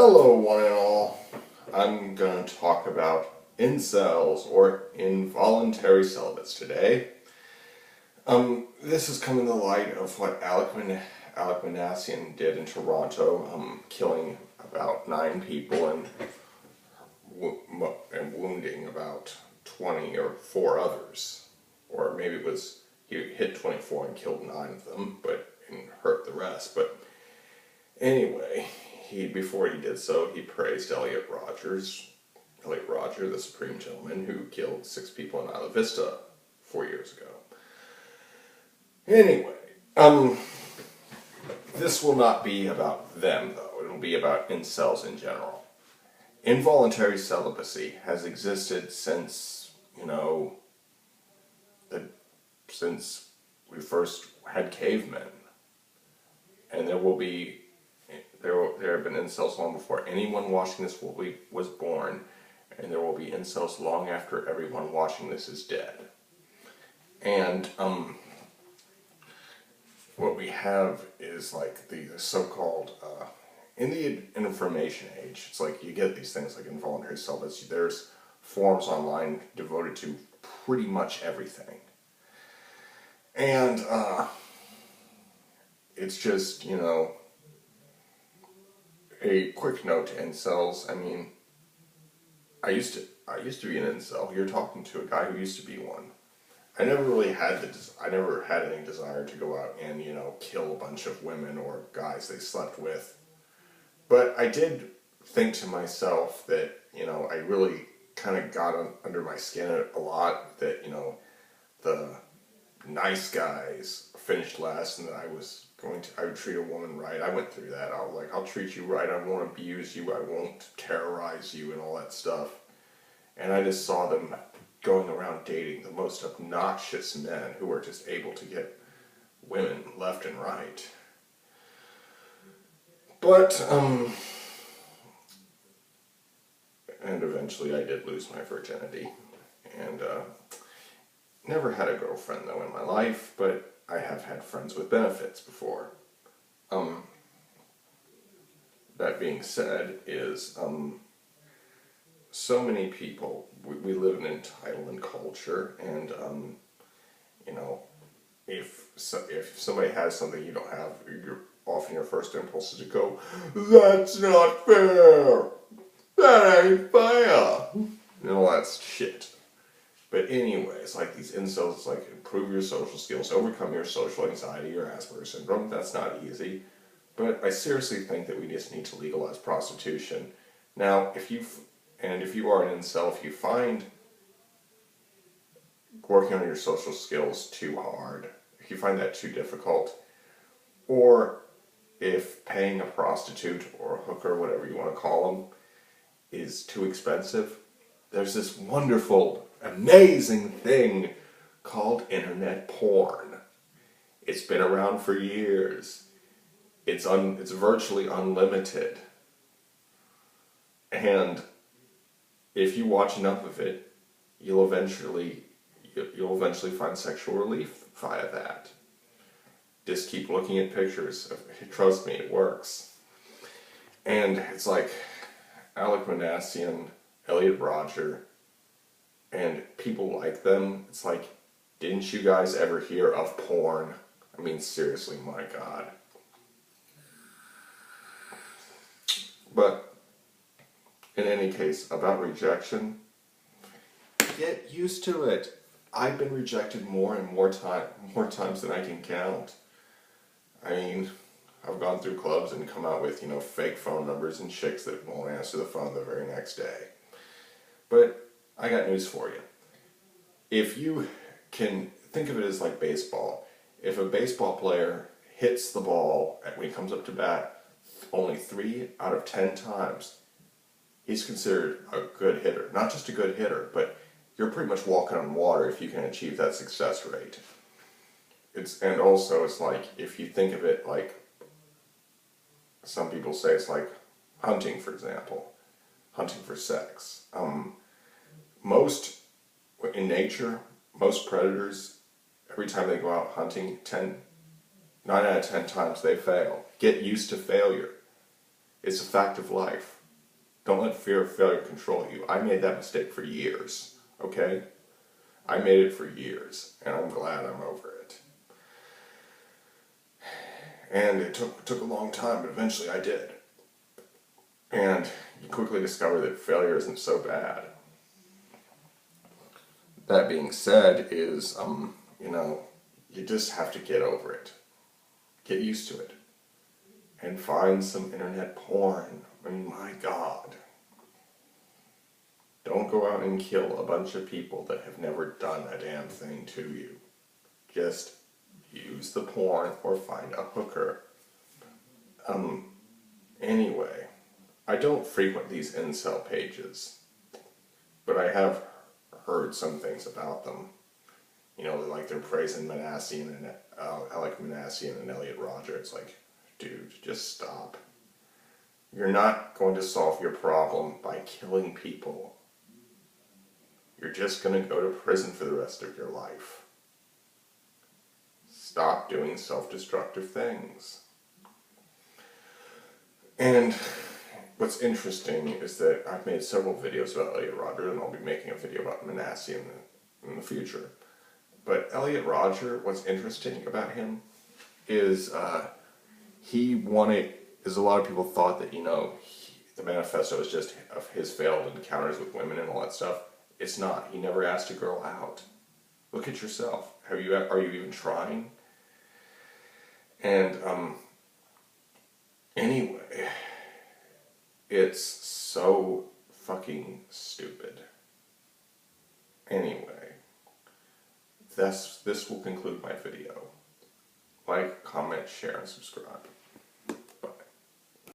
Hello, one and all. I'm going to talk about incels or involuntary celibates today. This is coming to the light of what Alec Manassian did in Toronto, killing about 9 people and wounding about 20 or 4 others. Or maybe it was he hit 24 and killed 9 of them, and hurt the rest. But anyway, before he did so, he praised Elliot Rodger, the Supreme Gentleman who killed 6 people in Isla Vista 4 years ago. Anyway, this will not be about them, though. It'll be about incels in general. Involuntary celibacy has existed since, since we first had cavemen. And there have been incels long before anyone watching this was born, and there will be incels long after everyone watching this is dead. And what we have is like the so-called, in the information age, it's like you get these things like involuntary celibacy. There's forums online devoted to pretty much everything. And it's just, a quick note to incels. I mean, I used to be an incel. You're talking to a guy who used to be one. I never really had any desire to go out and, kill a bunch of women or guys they slept with. But I did think to myself that, I really kind of got under my skin a lot that, the nice guys finished last and that I would treat a woman right. I went through that. I was like, I'll treat you right. I won't abuse you. I won't terrorize you and all that stuff. And I just saw them going around dating the most obnoxious men who were just able to get women left and right. But, and eventually I did lose my virginity. And, never had a girlfriend, though, in my life, but I have had friends with benefits before. That being said, so many people, we live in an entitlement culture, and, if somebody has something you don't have, often your first impulse is to go, "That's not fair! That ain't fair!" All that's shit. But anyways, like these incels, it's like improve your social skills, overcome your social anxiety, your Asperger's syndrome. That's not easy. But I seriously think that we just need to legalize prostitution. Now, if you are an incel, if you find working on your social skills too hard, if you find that too difficult, or if paying a prostitute or a hooker, whatever you want to call them, is too expensive, there's this wonderful, amazing thing called internet porn. It's been around for years. It's virtually unlimited. And if you watch enough of it, you'll eventually find sexual relief via that. Just keep looking at pictures. Trust me, it works. And it's like Alec Manassian, Elliot Rodger, and people like them. It's like, didn't you guys ever hear of porn? I mean, seriously, my God. But in any case, about rejection, get used to it. I've been rejected more times than I can count. I mean, I've gone through clubs and come out with, fake phone numbers and chicks that won't answer the phone the very next day. But I got news for you. If you can think of it as like baseball, if a baseball player hits the ball when he comes up to bat only 3 out of 10 times, he's considered a good hitter. Not just a good hitter, but you're pretty much walking on water if you can achieve that success rate. It's like, if you think of it like, some people say it's like hunting, for example. Hunting for sex. In nature, most predators, every time they go out hunting, 9 out of 10 times they fail. Get used to failure. It's a fact of life. Don't let fear of failure control you. I made that mistake for years, okay? I made it for years, and I'm glad I'm over it. And it took a long time, but eventually I did. And you quickly discover that failure isn't so bad. That being said is, you just have to get over it. Get used to it. And find some internet porn. I mean, my God. Don't go out and kill a bunch of people that have never done a damn thing to you. Just use the porn or find a hooker. Anyway, I don't frequent these incel pages, but I have heard some things about them. Like they're praising Manassian and Alec Manassian and Elliot Rodger. It's like, dude, just stop. You're not going to solve your problem by killing people. You're just going to go to prison for the rest of your life. Stop doing self-destructive things. And what's interesting is that I've made several videos about Elliot Rodger, and I'll be making a video about Manasseh in the future. But Elliot Rodger, what's interesting about him is he wanted, as a lot of people thought that, the manifesto is just of his failed encounters with women and all that stuff. It's not. He never asked a girl out. Look at yourself. Are you even trying? And anyway, it's so fucking stupid. Anyway, this will conclude my video. Like, comment, share, and subscribe.